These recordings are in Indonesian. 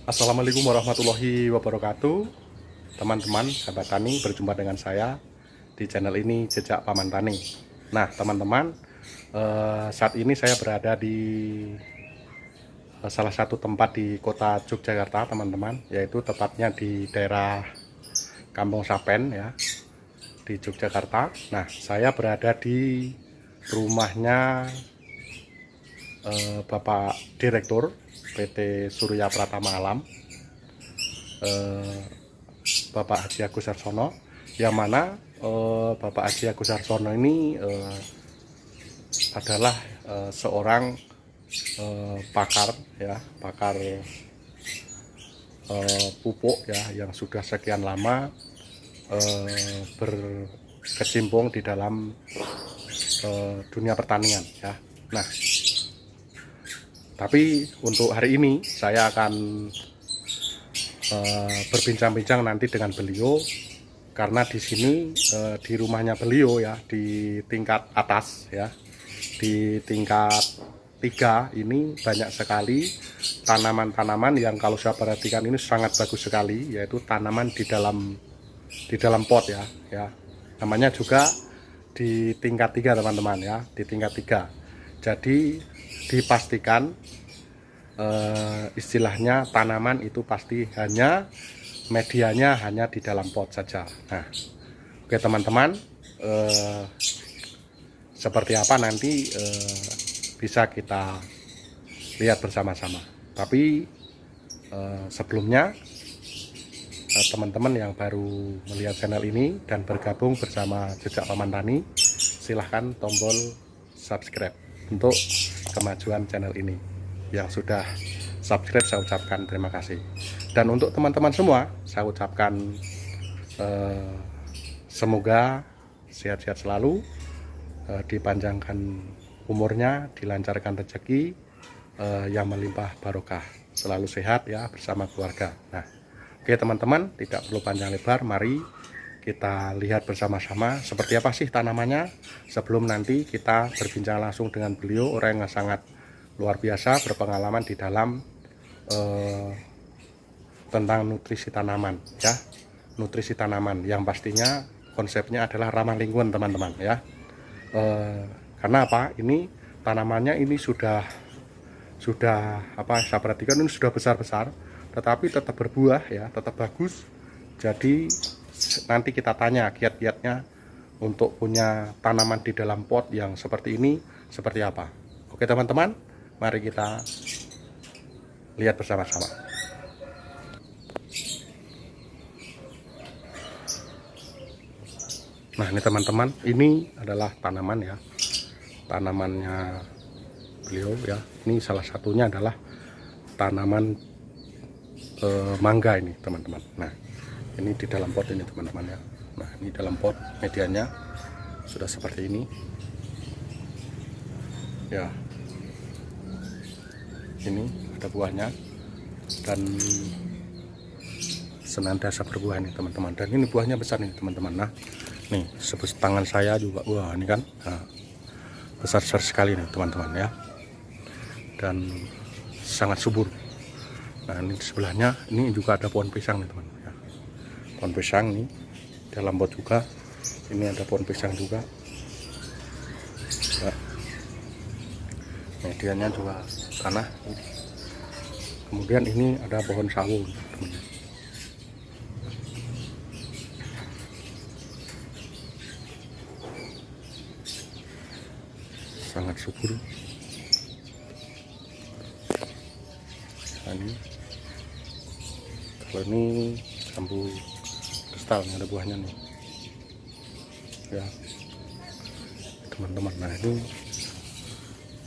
Assalamualaikum warahmatullahi wabarakatuh. Teman-teman, sahabat tani, berjumpa dengan saya di channel ini Jejak Paman Tani. Nah, teman-teman, saat ini saya berada di salah satu tempat di kota Yogyakarta, teman-teman, yaitu tepatnya di daerah Kampung Sapen ya, di Yogyakarta. Nah, saya berada di rumahnya Bapak Direktur PT Surya Pratama Alam, Bapak Haji Agus Harsono, yang mana Bapak Haji Agus Harsono ini adalah seorang pakar ya, pakar pupuk ya, yang sudah sekian lama berkecimpung di dalam dunia pertanian ya. Nah, tapi untuk hari ini saya akan berbincang-bincang nanti dengan beliau, karena di sini di rumahnya beliau ya, di tingkat atas ya, di tingkat 3 ini banyak sekali tanaman-tanaman yang kalau saya perhatikan ini sangat bagus sekali, yaitu tanaman di dalam pot ya, namanya juga di tingkat 3 teman-teman ya, di tingkat 3. Jadi dipastikan istilahnya tanaman itu pasti hanya medianya hanya di dalam pot saja. Nah, oke teman-teman, seperti apa nanti bisa kita lihat bersama-sama. Tapi sebelumnya, teman-teman yang baru melihat channel ini dan bergabung bersama Jejak Paman Tani, silahkan tombol subscribe untuk kemajuan channel ini. Yang sudah subscribe saya ucapkan terima kasih. Dan untuk teman-teman semua saya ucapkan semoga sehat-sehat selalu, dipanjangkan umurnya, dilancarkan rezeki yang melimpah barokah, selalu sehat ya bersama keluarga. Nah, oke teman-teman, tidak perlu panjang lebar, mari kita lihat bersama-sama seperti apa sih tanamannya, sebelum nanti kita berbincang langsung dengan beliau, orang yang sangat luar biasa, berpengalaman di dalam tentang nutrisi tanaman ya, nutrisi tanaman yang pastinya konsepnya adalah ramah lingkungan teman-teman ya. Karena apa, ini tanamannya ini sudah apa, saya perhatikan ini sudah besar-besar tetapi tetap berbuah ya, tetap bagus. Jadi nanti kita tanya kiat-kiatnya untuk punya tanaman di dalam pot yang seperti ini seperti apa. Oke teman-teman, mari kita lihat bersama-sama. Nah ini teman-teman, ini adalah tanaman ya, tanamannya beliau ya. Ini salah satunya adalah tanaman mangga ini teman-teman. Nah ini di dalam pot ini teman-teman ya. Nah ini dalam pot, medianya sudah seperti ini ya. Ini ada buahnya dan senantiasa berbuah nih teman-teman, dan ini buahnya besar nih teman-teman. Nah nih sebesar tangan saya juga, wah ini kan besar-besar sekali nih teman-teman ya, dan sangat subur. Nah ini di sebelahnya ini juga ada pohon pisang nih teman ya, pohon pisang nih dalam pot juga. Ini ada pohon pisang juga ya. Medianya juga tanah. Kemudian ini ada pohon sawo teman. Sangat subur. Nah, ini kalau ini jambu kristal, ada buahnya nih ya teman-teman. Nah ini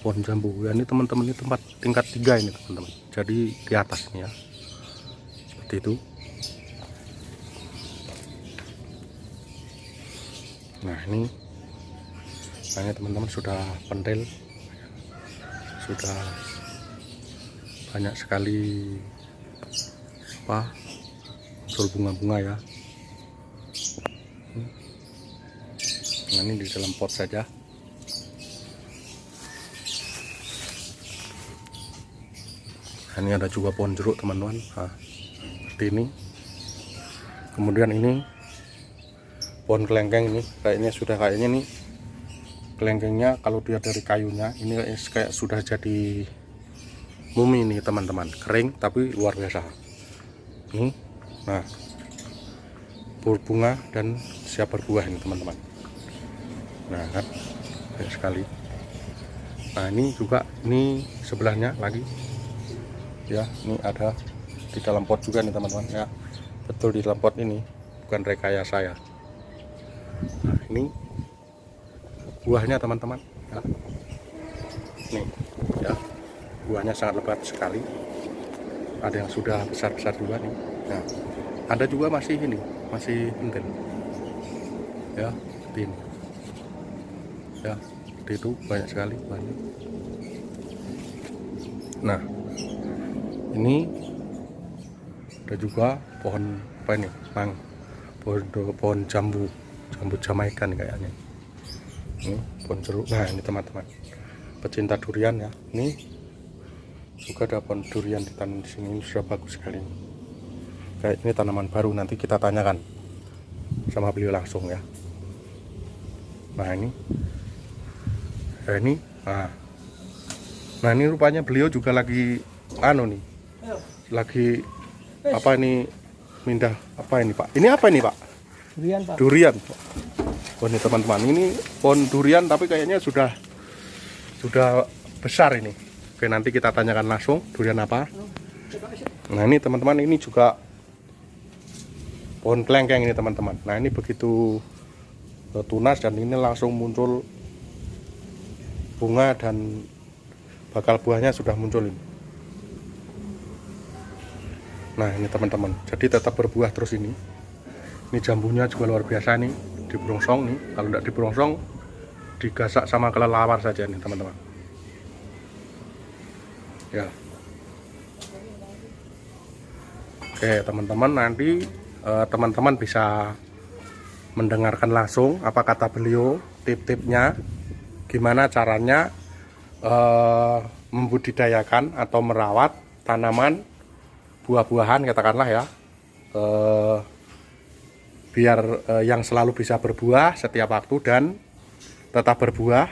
pohon jambu ya, ini teman-teman, ini tempat tingkat 3 ini teman-teman, jadi di atas ini ya, seperti itu. Nah ini teman-teman sudah pentil, sudah banyak sekali apa, muncul bunga-bunga ya. Nah ini di dalam pot saja. Nah, ini ada juga pohon jeruk teman-teman. Nah, seperti ini. Kemudian ini pohon kelengkeng, ini kayaknya nih kelengkengnya kalau dia dari kayunya ini kayak sudah jadi mumi nih teman-teman, kering tapi luar biasa. Ini, nah berbunga dan siap berbuah ini teman-teman. Nah kan, banyak sekali. Nah ini juga, ini sebelahnya lagi ya, ini ada di dalam pot juga nih teman-teman ya, betul di dalam pot ini, bukan rekayasa ya. Nah ini buahnya teman-teman ya. Nih ya, buahnya sangat lebat sekali, ada yang sudah besar-besar juga nih. Nah ada juga masih ini, masih pentil ya, seperti ini ya, seperti itu, banyak sekali buahnya. Nah ini ada juga pohon apa ini, pohon jambu Jamaica nih kayaknya. Ini pohon jeruk. Nah ini teman-teman pecinta durian ya, ini juga ada pohon durian ditanam di sini. Ini sudah bagus sekali. Kayak ini tanaman baru, nanti kita tanyakan sama beliau langsung ya. Nah ini nah ini rupanya beliau juga lagi nih, lagi apa ini, mindah apa ini Pak? Ini apa ini Pak? Durian Pak. Durian. Oh ini teman-teman, ini pohon durian tapi kayaknya sudah besar ini. Oke, nanti kita tanyakan langsung durian apa. Nah ini teman-teman, ini juga pohon kelengkeng ini teman-teman. Nah ini begitu tunas dan ini langsung muncul bunga dan bakal buahnya sudah muncul ini. Nah ini teman-teman, jadi tetap berbuah terus ini. Ini jambunya juga luar biasa nih, diberongsong nih. Kalau tidak diberongsong, digasak sama kelelawar saja nih teman-teman. Ya. Oke teman-teman, nanti teman-teman bisa mendengarkan langsung apa kata beliau, tip-tipnya, gimana caranya membudidayakan atau merawat tanaman buah-buahan katakanlah ya, biar yang selalu bisa berbuah setiap waktu dan tetap berbuah,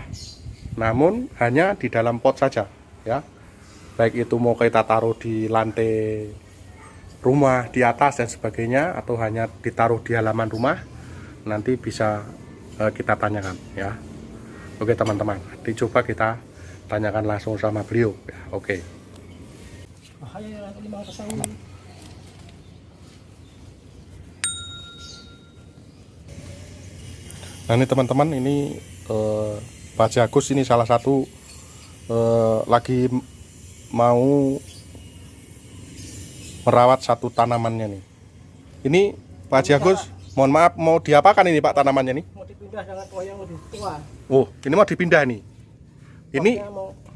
namun hanya di dalam pot saja ya. Baik itu mau kita taruh di lantai rumah di atas dan sebagainya, atau hanya ditaruh di halaman rumah, nanti bisa kita tanyakan ya. Oke teman-teman, dicoba kita tanyakan langsung sama beliau ya. Oke. Nah ini teman-teman, ini Pak Jagus ini salah satu lagi mau merawat satu tanamannya nih. Ini Pak Jagus, mohon maaf, mau diapakan ini Pak tanamannya nih? Mau dipindah dengan pohon yang lebih tua. Oh, ini mau dipindah nih. Ini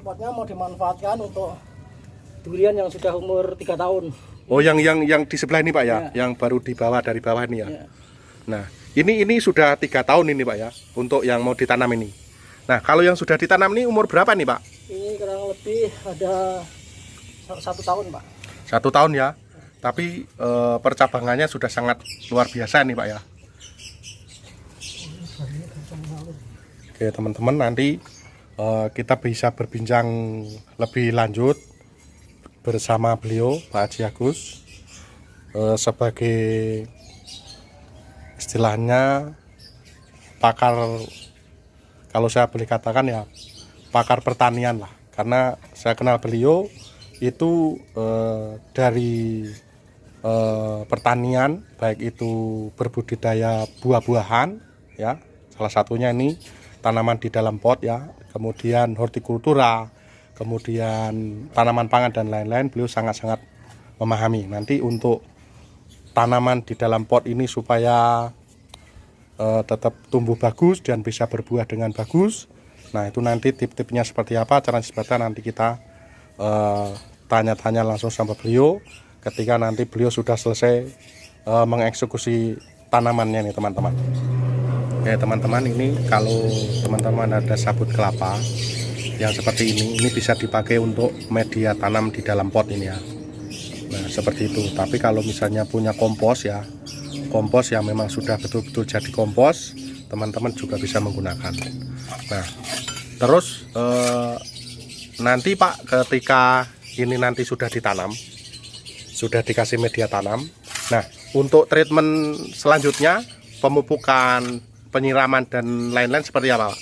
Potnya mau dimanfaatkan untuk durian yang sudah umur 3 tahun. Oh, yang di sebelah ini Pak ya, yang baru di bawah, dari bawah ini ya. Nah, ini sudah 3 tahun ini Pak ya, untuk yang mau ditanam ini. Nah, kalau yang sudah ditanam ini umur berapa nih Pak? Ini kurang lebih ada 1 tahun Pak. 1 tahun ya, tapi percabangannya sudah sangat luar biasa nih Pak ya. Oke teman-teman, nanti kita bisa berbincang lebih lanjut bersama beliau Pak Haji Agus sebagai istilahnya pakar, kalau saya boleh katakan ya, pakar pertanian lah, karena saya kenal beliau itu dari pertanian, baik itu berbudidaya buah-buahan ya, salah satunya ini tanaman di dalam pot ya, kemudian hortikultura, kemudian tanaman pangan dan lain-lain, beliau sangat-sangat memahami. Nanti untuk tanaman di dalam pot ini supaya tetap tumbuh bagus dan bisa berbuah dengan bagus, nah itu nanti tip-tipnya seperti apa, cara seperti nanti kita tanya-tanya langsung sama beliau ketika nanti beliau sudah selesai mengeksekusi tanamannya nih teman-teman. Oke teman-teman, ini kalau teman-teman ada sabut kelapa yang seperti ini bisa dipakai untuk media tanam di dalam pot ini ya. Nah seperti itu. Tapi kalau misalnya punya kompos ya, kompos yang memang sudah betul-betul jadi kompos, teman-teman juga bisa menggunakan. Nah terus nanti Pak, ketika ini nanti sudah ditanam, sudah dikasih media tanam, nah untuk treatment selanjutnya, pemupukan, penyiraman dan lain-lain seperti apa Pak?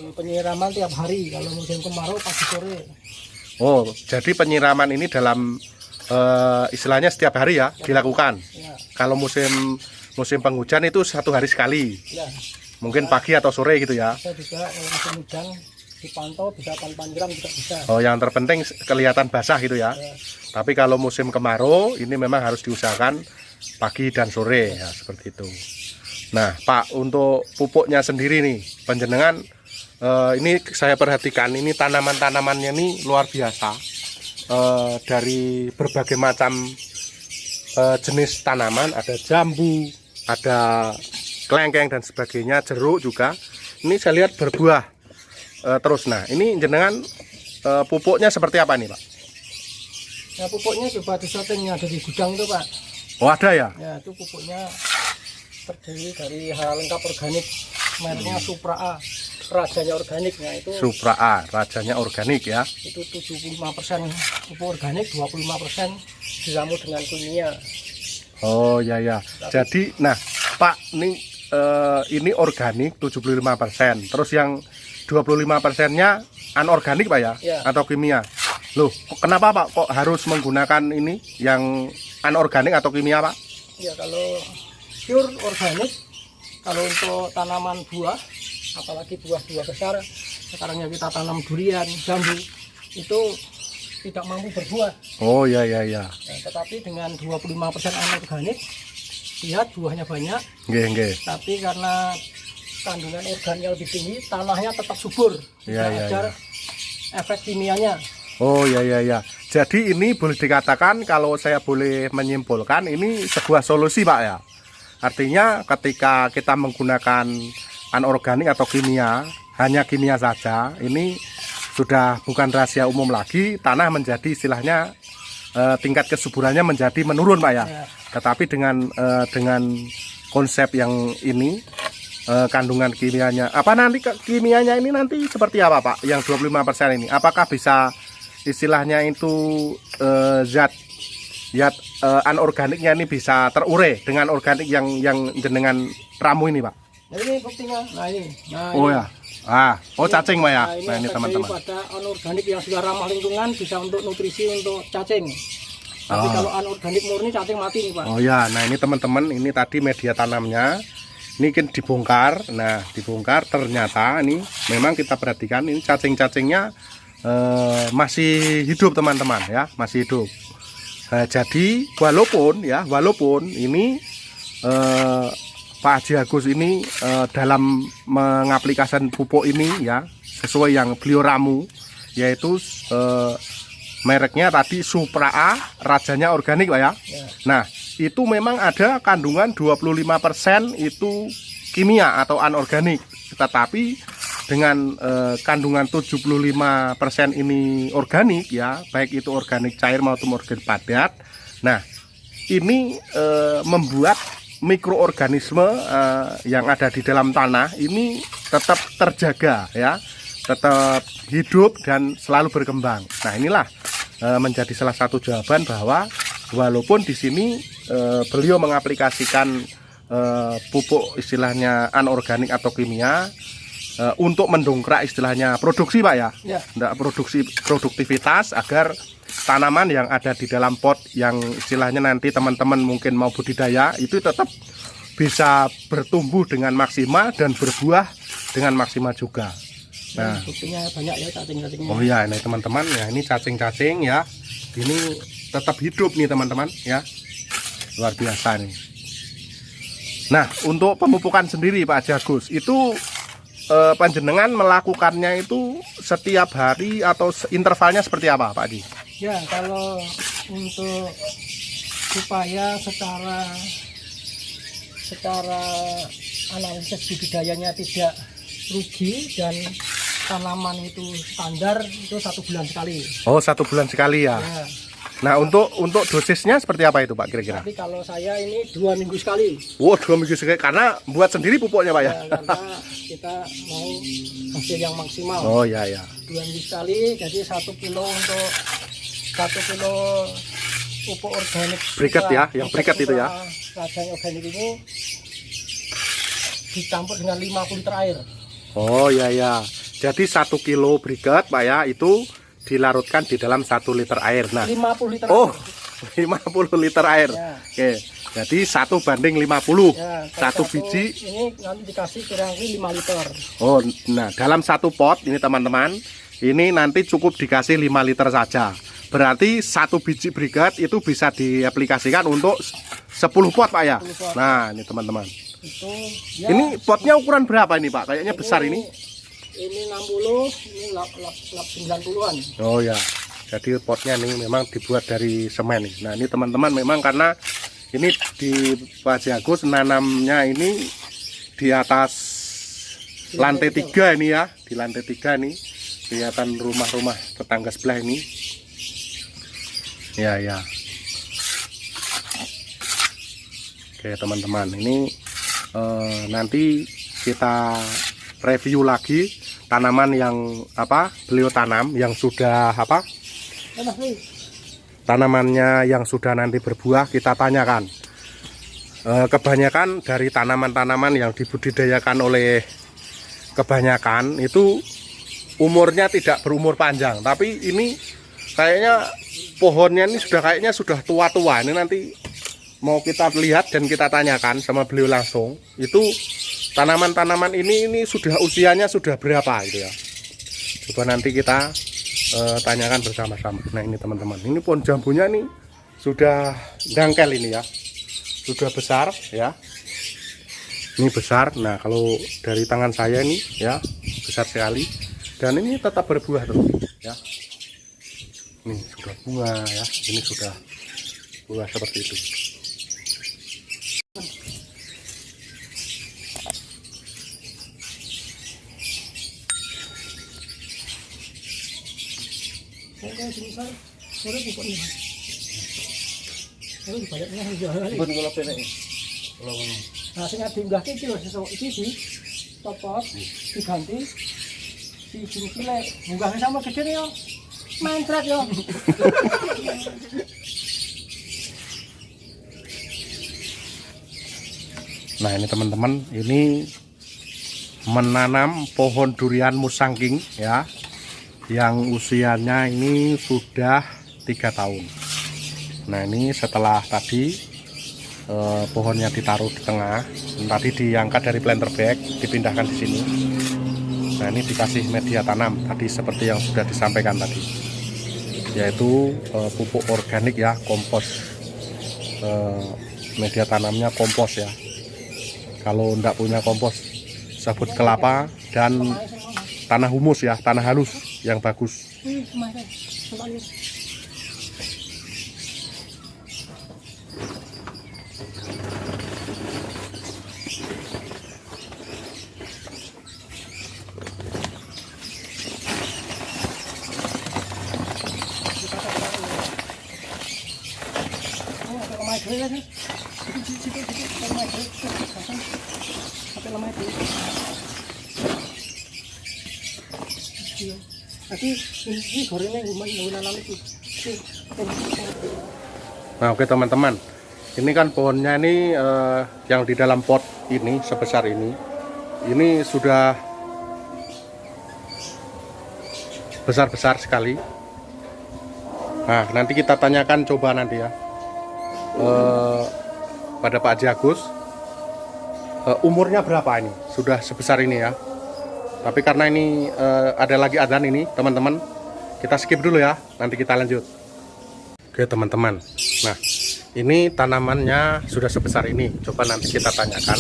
Penyiraman tiap hari, kalau musim kemarau pagi sore. Oh, jadi penyiraman ini dalam istilahnya setiap hari ya dilakukan. Ya. Kalau musim penghujan itu 1 hari sekali. Ya. Mungkin pagi atau sore gitu ya. Bisa juga kalau musim hujan dipantau bisa tanpa nyiram juga bisa. Oh, yang terpenting kelihatan basah gitu ya. Ya. Tapi kalau musim kemarau ini memang harus diusahakan pagi dan sore ya, seperti itu. Nah, Pak, untuk pupuknya sendiri nih, panjenengan ini saya perhatikan ini tanaman-tanamannya nih luar biasa. Dari berbagai macam jenis tanaman, ada jambu, ada kelengkeng dan sebagainya, jeruk juga. Ini saya lihat berbuah terus. Nah, ini jenengan pupuknya seperti apa nih Pak? Ya, pupuknya coba disetting ada di gudang itu Pak. Oh ada ya? Ya, itu pupuknya terdiri dari hal lengkap organik, mereknya Supra A, rajanya organiknya itu. Supra A, rajanya organik ya. Itu 75% pupuk organik, 25% diramu dengan kimia. Oh ya ya. Jadi, nah Pak, ini organik 75%. Terus yang 25%-nya anorganik Pak ya? Ya. Atau kimia? Loh, kenapa Pak kok harus menggunakan ini yang anorganik atau kimia Pak? Ya, kalau pure organik, kalau untuk tanaman buah, apalagi buah-buah besar, sekarang yang kita tanam durian, jambu, itu tidak mampu berbuah. Oh ya ya ya. Nah, tetapi dengan 25% anorganik, lihat buahnya banyak. Nggih nggih. Tapi karena kandungan organiknya lebih tinggi, tanahnya tetap subur. Ya, ya, ajar efek kimianya. Oh ya ya ya. Jadi ini boleh dikatakan, kalau saya boleh menyimpulkan, ini sebuah solusi Pak ya. Artinya ketika kita menggunakan anorganik atau kimia, hanya kimia saja, ini sudah bukan rahasia umum lagi. Tanah menjadi istilahnya tingkat kesuburannya menjadi menurun Pak ya. Ya. Tetapi dengan konsep yang ini, kandungan kimianya, apa nanti kimianya ini nanti seperti apa Pak? Yang 25% ini, apakah bisa istilahnya itu zat anorganiknya ini bisa terurai dengan organik yang jenengan ramu ini Pak? Nah, ini buktinya. Nah ini. Nah, Oh ini. ya. Oh cacing Pak ya. Nah ini efek teman-teman. daripada anorganik yang sudah ramah lingkungan, bisa untuk nutrisi untuk cacing. Tapi kalau anorganik murni, cacing mati nih Pak. Oh ya, nah ini teman-teman, ini tadi media tanamnya. Ini kan dibongkar. Nah dibongkar ternyata ini memang kita perhatikan ini cacing-cacingnya masih hidup teman-teman ya, masih hidup. Jadi walaupun ini Pak Haji Agus ini dalam mengaplikasikan pupuk ini ya sesuai yang beliau ramu, yaitu mereknya tadi Supra A, rajanya organik Pak ya. Ya. Nah itu memang ada kandungan 25% itu kimia atau anorganik, tetapi dengan kandungan 75% ini organik ya, baik itu organik cair maupun organik padat. Nah ini membuat mikroorganisme yang ada di dalam tanah ini tetap terjaga ya, tetap hidup dan selalu berkembang. Nah inilah menjadi salah satu jawaban bahwa walaupun di sini beliau mengaplikasikan pupuk istilahnya anorganik atau kimia, untuk mendongkrak istilahnya produksi Pak ya, Ya. produktivitas agar tanaman yang ada di dalam pot yang istilahnya nanti teman-teman mungkin mau budidaya itu tetap bisa bertumbuh dengan maksimal dan berbuah dengan maksimal juga. Nah, buktinya banyak ya cacing-cacingnya. oh ya, ini teman-teman ya, ini cacing-cacing ya, ini tetap hidup nih teman-teman ya, luar biasa nih. Nah untuk pemupukan sendiri Pak Haji Agus itu panjenengan melakukannya itu setiap hari atau intervalnya seperti apa Pak Haji? Ya, kalau untuk supaya secara analisis budidayanya tidak rugi dan tanaman itu standar itu 1 bulan sekali. Oh, 1 bulan sekali ya. Ya. Nah, untuk dosisnya seperti apa itu Pak kira-kira? Tapi kalau saya ini 2 minggu sekali. Wow, 2 minggu sekali karena buat sendiri pupuknya Pak ya? Ya, karena kita mau hasil yang maksimal. Oh ya ya. 2 minggu sekali, jadi 1 kilo untuk 1 kilo pupuk organik. Briket ya, yang briket itu ya. Rajang organik ini dicampur dengan 50 liter air. Oh ya ya. Jadi 1 kilo briket Pak ya itu dilarutkan di dalam 1 liter air. Nah, 50 liter oh, air. 50 liter air. Ya. Oke. Jadi 1:50. Ya, Satu biji. Ini nanti dikasih kira-kira 5 liter. Oh, nah dalam 1 pot ini teman-teman, ini nanti cukup dikasih 5 liter saja. Berarti 1 biji briket itu bisa diaplikasikan untuk 10 pot Pak ya. 10 pot. Nah, ini teman-teman. Itu ya, Ini potnya ukuran berapa ini Pak? Kayaknya besar ini. Ini 60, ini 90-an. Oh ya. Jadi potnya ini memang dibuat dari semen nih. Nah, ini teman-teman memang karena ini di Pak Agus nanamnya ini di atas lantai 3 ini ya, di lantai 3 nih. Kelihatan rumah-rumah tetangga sebelah ini. Ya, ya. Oke, teman-teman, ini nanti kita review lagi tanaman yang beliau tanam yang sudah tanamannya yang sudah nanti berbuah kita tanyakan. Kebanyakan dari tanaman-tanaman yang dibudidayakan oleh kebanyakan itu umurnya tidak berumur panjang, tapi ini kayaknya pohonnya ini sudah tua-tua. Ini nanti mau kita lihat dan kita tanyakan sama beliau langsung. Itu tanaman-tanaman ini sudah usianya sudah berapa gitu ya. Coba nanti kita tanyakan bersama-sama. Nah, ini teman-teman, ini pohon jambunya nih sudah dangkel ini ya. Sudah besar ya. Ini besar. Nah, kalau dari tangan saya ini ya besar sekali. Dan ini tetap berbuah terus ya. Ini sudah bunga ya. Ini sudah buah seperti itu. Nah, sing diunggah iki lho sesuk iki copot diganti si cilik munggah sama gede yo. Mancret yo. Nah, ini teman-teman, ini menanam pohon durian musangking ya, yang usianya ini sudah 3 tahun. Nah, ini setelah tadi pohonnya ditaruh di tengah, tadi diangkat dari planter bag, dipindahkan di sini. Nah, ini dikasih media tanam tadi seperti yang sudah disampaikan tadi, yaitu pupuk organik ya, kompos. Media tanamnya kompos ya. Kalau enggak punya kompos, sabut kelapa dan tanah humus ya, tanah halus yang bagus. Nah, oke teman-teman, ini kan pohonnya ini yang di dalam pot ini sebesar ini sudah besar-besar sekali. Nah, nanti kita tanyakan coba nanti ya pada Pak Haji Agus, umurnya berapa ini sudah sebesar ini ya. Tapi karena ini ada lagi adzan ini teman-teman, kita skip dulu ya, nanti kita lanjut. Oke teman-teman, nah ini tanamannya sudah sebesar ini, coba nanti kita tanyakan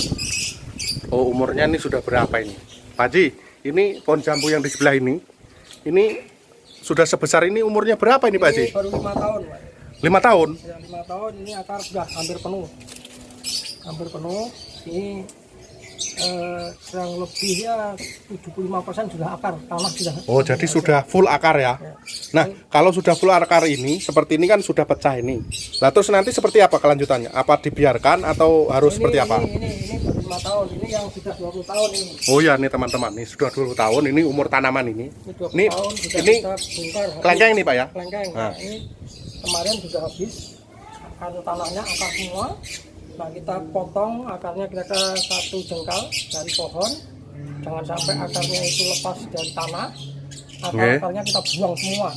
umurnya ini sudah berapa ini Pak Haji. Ini pohon jambu yang di sebelah ini sudah sebesar ini, umurnya berapa ini Pak Haji? Baru 5 tahun Pak. 5 tahun? Ya, 5 tahun, ini akar sudah hampir penuh. Hampir penuh. Ini kurang lebih ya 75% sudah akar tanah sudah. Oh, jadi sudah full akar ya. Nah, kalau sudah full akar ini, seperti ini kan sudah pecah ini. Lah terus nanti seperti apa kelanjutannya? Apa dibiarkan atau harus seperti apa? Ini baru 5 tahun, ini yang sudah 20 tahun ini. Oh ya, nih teman-teman, ini sudah 20 tahun, ini umur tanaman ini. Ini 20 Ini tahun sudah ini kita bongkar. kelengkeng nih Pak ya. Kelengkeng. Nah. Nah, ini kemarin sudah habis akar tanahnya, akar semua. Nah, kita potong akarnya kira-kira 1 jengkal dari pohon. Jangan sampai akarnya itu lepas dari tanah. Akar-akarnya kita buang semua.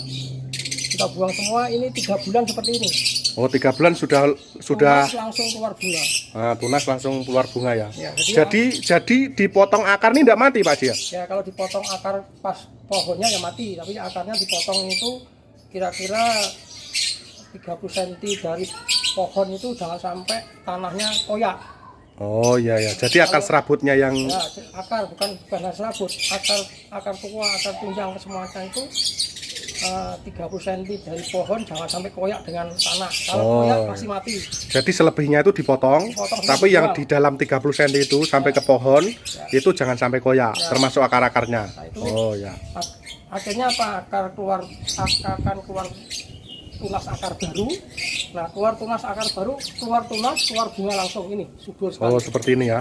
Kita buang semua, ini 3 bulan seperti ini. Oh, 3 bulan sudah Tunas langsung keluar bunga. tunas langsung keluar bunga ya. Ya, Jadi dipotong akar ini tidak mati Pak Haji ya? ya kalau dipotong akar pas pohonnya ya mati, tapi akarnya dipotong itu kira-kira 30 cm dari pohon itu, jangan sampai tanahnya koyak. Oh iya ya. Jadi akar serabutnya yang Ya, akar bukan serabut, akar tua, akar tunjang semuanya itu 30 cm dari pohon, jangan sampai koyak dengan tanah. Kalau koyak pasti mati. jadi selebihnya itu dipotong, tapi yang di dalam 30 cm itu sampai ke pohon itu jangan sampai koyak, termasuk akar-akarnya. Nah, itu Oh ya. akhirnya apa? Akan keluar tunas akar baru. Nah, keluar tunas akar baru, keluar bunga langsung ini, subur sekali. Oh seperti ini ya.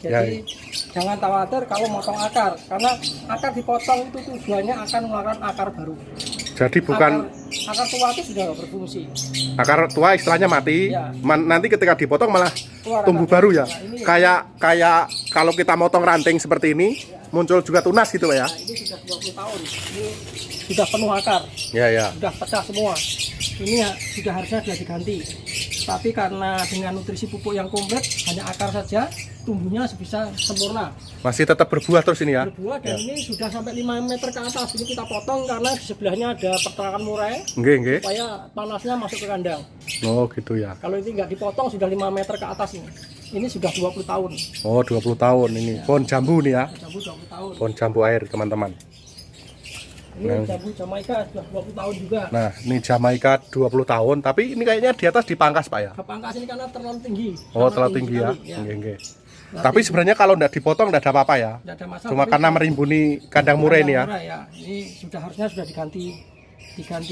Jadi jangan khawatir kalau motong akar, karena akar dipotong itu tujuannya akan mengeluarkan akar baru. Jadi bukan akar tua itu sudah nggak berfungsi. akar tua istilahnya mati. Ya. Nanti ketika dipotong malah Keluar tumbuh akar baru ya. baru. Nah, ini Kayak kalau kita motong ranting seperti ini muncul juga tunas gitu Pak ya. Nah, ini sudah 20 tahun. Ini sudah penuh akar. Ya ya. Sudah pecah semua. Ini ya, sudah harusnya sudah diganti. Tapi karena dengan nutrisi pupuk yang komplit, hanya akar saja, tumbuhnya bisa sempurna. Masih tetap berbuah terus ini ya. Berbuah dan ini sudah sampai 5 meter ke atas. Ini kita potong karena di sebelahnya ada peternakan murai Nggih. supaya panasnya masuk ke kandang. Oh gitu ya. Kalau ini nggak dipotong sudah 5 meter ke atas ini. Ini sudah 20 tahun. Oh 20 tahun ini. Pohon jambu nih ya. Jambu 20 tahun. Pohon jambu air teman-teman. Ini jambu Jamaika sudah 20 tahun juga. Nah, ini Jamaika 20 tahun, tapi ini kayaknya di atas dipangkas Pak ya. Kepangkas ini karena terlalu tinggi. Oh, Sangat terlalu tinggi ya. sekali, Nggih. Tapi sebenarnya kalau tidak dipotong tidak ada apa-apa ya. Nggak ada masalah. Cuma Tapi karena merimbuni kandang murai ini ya. Murai ya. Ini harusnya sudah diganti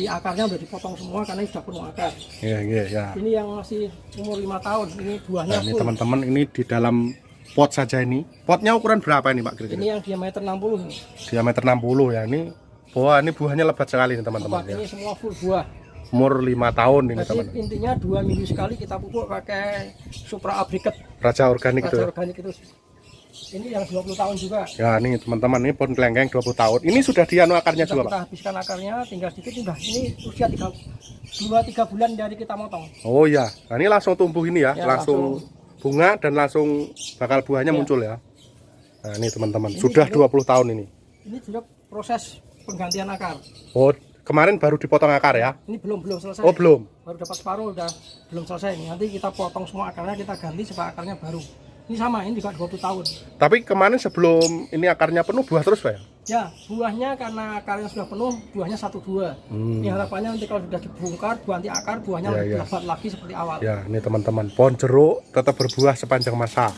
akarnya, sudah dipotong semua karena ini sudah penuh akar. Iya ya. Ini yang masih umur 5 tahun, ini buahnya Nah, ini full. teman-teman ini di dalam pot saja ini. Potnya ukuran berapa ini Pak kira-kira? Ini yang diameter 60 ini. Diameter 60 ya. Ini buahnya lebat sekali nih teman-teman ya. Ini semua full buah. Umur 5 tahun ini Jadi teman-teman. intinya 2 minggu sekali kita pupuk pakai Supra Abriket, Raja organik itu. Raja organik itu. Ini yang 20 tahun juga. Ya, ini teman-teman ini pohon kelengkeng 20 tahun. Ini sudah dianu akarnya Sudah juga, kita Pak. habiskan akarnya, tinggal sedikit sudah. Ini usia 2-3 bulan dari kita motong. Oh ya. Nah, ini langsung tumbuh ini ya, Ya, langsung bunga dan langsung bakal buahnya Ya. muncul ya. Nah, ini teman-teman, Ini sudah 20 tahun ini. Ini sudah proses penggantian akar. Oh, kemarin baru dipotong akar ya? Ini belum selesai. Oh, belum. Baru dapat separuh, udah belum selesai. Nanti kita potong semua akarnya, kita ganti supaya akarnya baru. Ini sama, ini juga 20 tahun. Tapi kemarin sebelum ini akarnya penuh buah terus, Pak ya? Ya, buahnya karena akarnya sudah penuh, buahnya 1-2. Ini harapannya nanti kalau sudah dibongkar, ganti akar, buahnya Ya, lebih ya. lebat lagi seperti awal. Ya, ini teman-teman, pohon jeruk tetap berbuah sepanjang masa.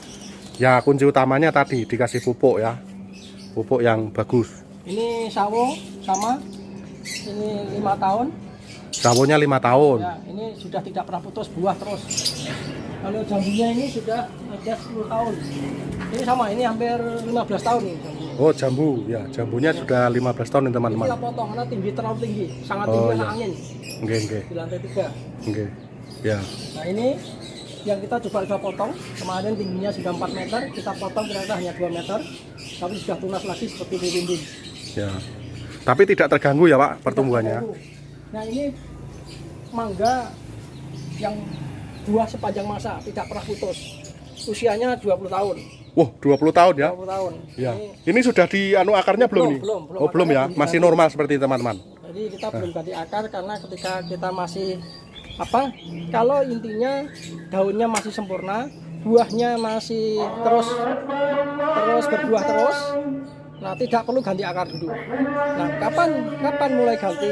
Ya, kunci utamanya tadi dikasih pupuk ya. Pupuk yang bagus. Ini sawo sama, ini 5 tahun. Sawonya 5 tahun. Ya, ini sudah tidak pernah putus buah terus. Kalau jambunya ini sudah ada 10 tahun. Ini sama, ini hampir 15 tahun nih jambunya. Oh, jambu. Ya, jambunya sudah 15 tahun nih Ini teman-teman. kita potong karena terlalu tinggi, sangat Oh, tinggi iya. karena angin Nggih. di lantai 3. Nggih. Ya. Nah, ini yang kita coba potong, kemarin tingginya sudah 4 meter, kita potong ternyata hanya 2 meter, tapi sudah tunas lagi seperti dinding. Ya. Tapi tidak terganggu ya, Pak, pertumbuhannya. Nah, ini mangga yang buah sepanjang masa, tidak pernah putus. Usianya 20 tahun. Wah, 20 tahun ya. 20 tahun. Ya. Ini sudah dianu akarnya belum nih? Belum. Oh, belum ya. Akarnya Masih belum normal seperti teman-teman. Jadi kita belum ganti akar karena ketika kita masih kalau intinya daunnya masih sempurna, buahnya masih terus berbuah terus. Nah, tidak perlu ganti akar dulu. Nah, kapan mulai ganti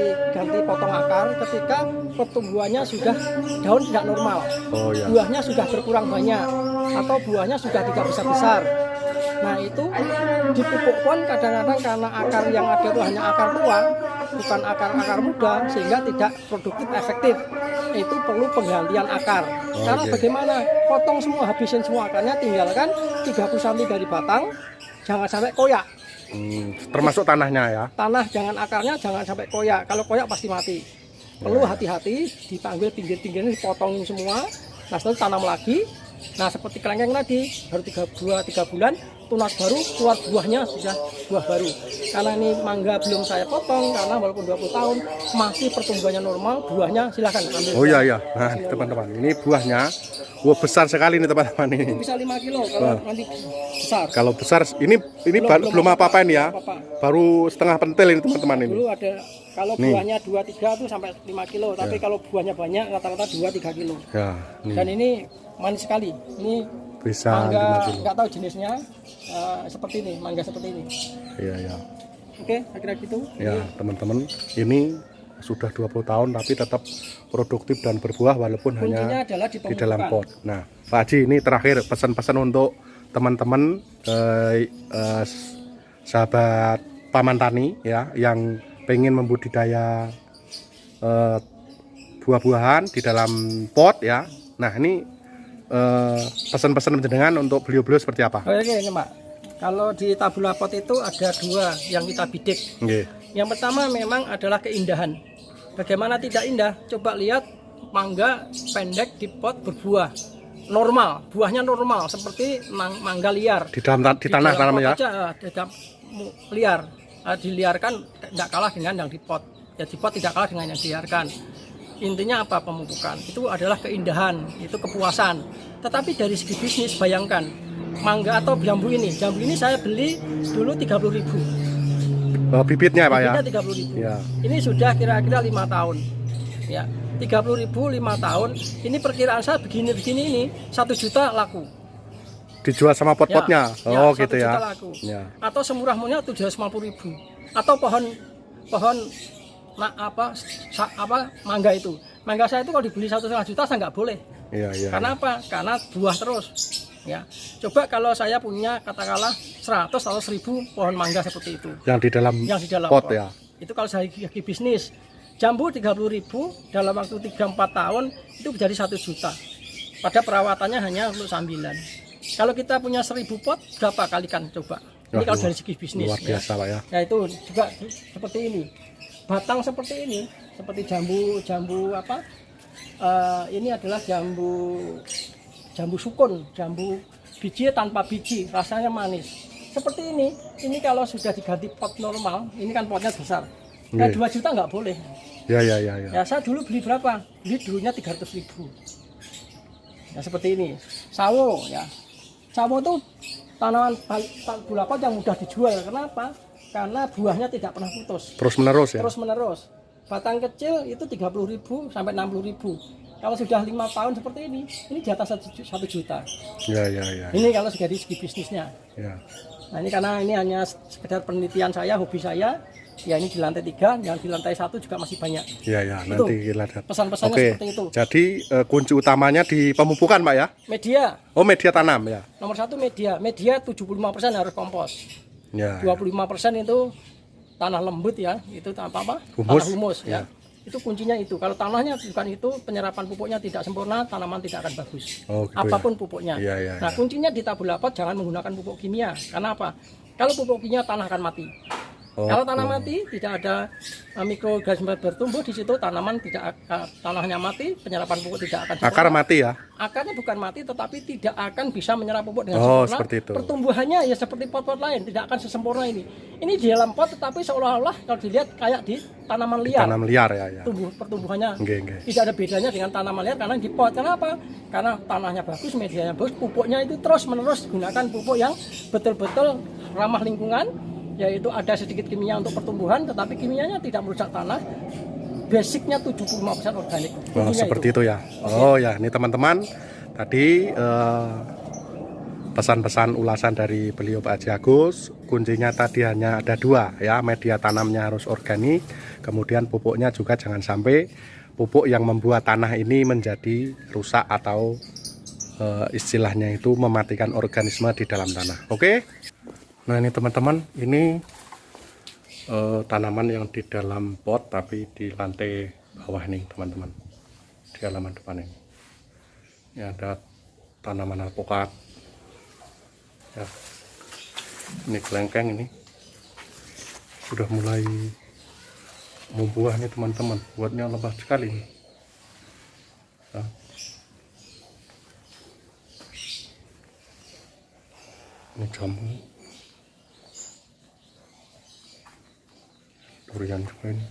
potong akar? Ketika pertumbuhannya sudah daun tidak normal. Oh ya. Buahnya sudah berkurang banyak atau buahnya sudah tidak besar-besar. Nah itu di pupuk pon kadang-kadang karena akar yang ada itu hanya akar tua, bukan akar-akar muda, sehingga tidak produktif efektif. Itu perlu penggantian akar. Cara bagaimana? Potong semua, habisin semua akarnya, tinggalkan 30 cm dari batang, jangan sampai koyak. Termasuk tanahnya ya. Tanah jangan akarnya jangan sampai koyak. Kalau koyak pasti mati. Perlu hati-hati, dipanggil pinggir-pinggirnya dipotongin semua. Nah setelah tanam lagi. Nah seperti kelengkeng tadi baru 3 bulan tunas baru, keluar buahnya sudah buah baru. Karena ini mangga belum saya potong karena walaupun 20 tahun masih pertumbuhannya normal, buahnya silahkan ambil. Oh iya. Nah teman-teman, ini buahnya besar sekali nih teman-teman ini. Bisa 5 kilo kalau nanti besar. Kalau besar ini belum apa-apa ini ya. Baru setengah pentil ini teman-teman ini. Dulu ada kalau buahnya 2-3 tuh sampai 5 kilo, tapi kalau buahnya banyak rata-rata 2-3 kilo. Ya, Dan ini manis sekali. Ini bisa mangga 5 kilo. nggak tahu jenisnya, seperti ini, mangga seperti ini. Iya. Oke, kira-kira gitu. Ya, teman-teman, ini sudah 20 tahun tapi tetap produktif dan berbuah walaupun Kuncinya hanya adalah di dalam pot. Nah, Pak Haji, ini terakhir pesan-pesan untuk teman-teman sahabat Paman Tani ya yang pengen membudidaya buah-buahan di dalam pot ya. Nah, ini pesan-pesan jenengan untuk beliau-beliau seperti apa? Oke, ini Pak. Kalau di tabula pot itu ada 2 yang kita bidik. Nggih. Yang pertama memang adalah keindahan. Bagaimana tidak indah? Coba lihat mangga pendek di pot berbuah normal, buahnya normal seperti mangga liar. Di tanah tanamnya ya. Aja, liar, diliarkan tidak kalah dengan yang di pot. Ya di pot tidak kalah dengan yang diliarkan. Intinya apa pemupukan? Itu adalah keindahan, itu kepuasan. Tetapi dari segi bisnis bayangkan mangga atau jambu ini saya beli dulu 30.000. Bibitnya Pak ya? Bibitnya 30.000. Ya. Ini sudah kira-kira 5 tahun. Ya, 30.000 5 tahun. Ini perkiraan saya begini ini 1 juta laku. Dijual sama pot-potnya. Ya, Oh, gitu 1 juta ya. laku. Ya. Atau semurah-murahnya 750.000. Atau pohon mangga itu. Mangga saya itu kalau dibeli 1,5 juta saya nggak boleh. Iya. Karena apa? Karena buah terus. Ya, coba kalau saya punya katakanlah 100 atau 1000 pohon mangga seperti itu. Yang di dalam pot ya. Itu kalau saya segi bisnis. Jambu 30.000 dalam waktu 3-4 tahun itu menjadi 1 juta. Pada perawatannya hanya untuk sambilan. Kalau kita punya 1000 pot berapa kalikan coba? Ini kalau dari segi bisnis. Luar biasa Pak ya. Ya itu juga seperti ini. Batang seperti ini, seperti jambu apa? Ini adalah jambu sukun, jambu biji tanpa biji, rasanya manis. Seperti ini kalau sudah diganti pot normal, ini kan potnya besar. Nah, 2 juta nggak boleh. Ya. Ya saya dulu beli berapa? Beli dulunya 300.000. Ya seperti ini. Sawo ya. Sawo itu tanaman gula pot yang mudah dijual. Kenapa? Karena buahnya tidak pernah putus. Terus menerus ya. Terus menerus. Batang kecil itu 30.000 sampai 60.000. Kalau sudah 5 tahun seperti ini di atas 1 juta. Ya. Ini kalau dari segi bisnisnya. Ya. Nah ini karena ini hanya sekedar penelitian saya, hobi saya. Ya ini di lantai 3, yang di lantai 1 juga masih banyak. Ya, nanti kita lihat. Pesan-pesannya seperti itu. Jadi kunci utamanya di pemupukan Pak ya? Media. Oh, media tanam ya. Nomor 1 media. Media 75% harus kompos. Ya. 25% itu tanah lembut ya, itu apa? Humus. Tanah humus ya. Itu kuncinya itu. Kalau tanahnya bukan itu, penyerapan pupuknya tidak sempurna, tanaman tidak akan bagus. Oh, gitu apapun pupuknya. Ya. Nah, kuncinya di tabula pot jangan menggunakan pupuk kimia. Karena apa? Kalau pupuk kimia tanah akan mati. Kalau tanah mati, tidak ada mikroorganisme bertumbuh di situ, tanahnya mati, penyerapan pupuk tidak akan sempurna. Akar mati ya? Akarnya bukan mati, tetapi tidak akan bisa menyerap pupuk dengan sempurna. Seperti itu. Pertumbuhannya ya seperti pot-pot lain, tidak akan sesempurna ini. Ini di dalam pot, tetapi seolah-olah kalau dilihat kayak di tanaman liar. Tanam liar ya. Pertumbuhannya Nggih. tidak ada bedanya dengan tanaman liar karena di pot. Kenapa? Karena tanahnya bagus, medianya bagus, pupuknya itu terus-menerus gunakan pupuk yang betul-betul ramah lingkungan. Yaitu ada sedikit kimia untuk pertumbuhan, tetapi kimianya tidak merusak tanah. Basicnya 75% organik. Oh, seperti itu ya. Oh ya, ini teman-teman tadi pesan-pesan ulasan dari beliau Pak Haji Agus. Kuncinya tadi hanya ada 2 ya, media tanamnya harus organik, kemudian pupuknya juga jangan sampai pupuk yang membuat tanah ini menjadi rusak atau istilahnya itu mematikan organisme di dalam tanah. Oke. Nah ini teman-teman, ini tanaman yang di dalam pot tapi di lantai bawah nih teman-teman, di halaman depan ini. Ini ada tanaman alpukat ya. Ini kelengkeng, ini sudah mulai membuah nih teman-teman, buatnya lebat sekali nih. Ya. Ini jambu, durian juga ini.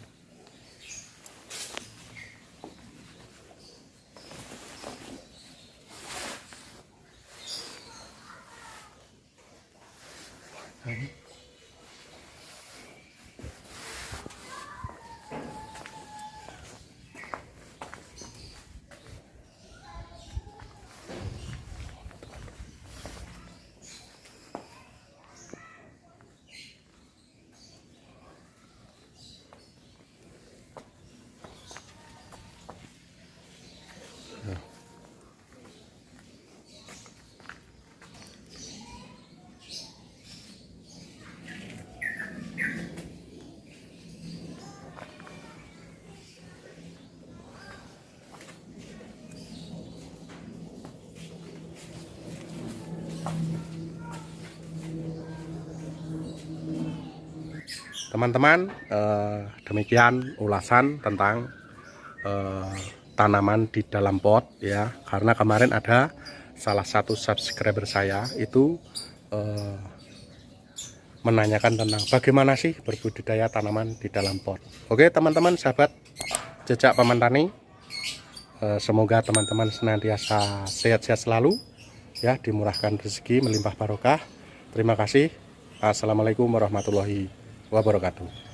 Teman-teman, demikian ulasan tentang tanaman di dalam pot ya. Karena kemarin ada salah satu subscriber saya itu menanyakan tentang bagaimana sih berbudidaya tanaman di dalam pot. Oke teman-teman, sahabat Jejak Paman Tani, semoga teman-teman senantiasa sehat-sehat selalu ya, dimurahkan rezeki, melimpah barokah. Terima kasih. Assalamualaikum warahmatullahi wabarakatuh.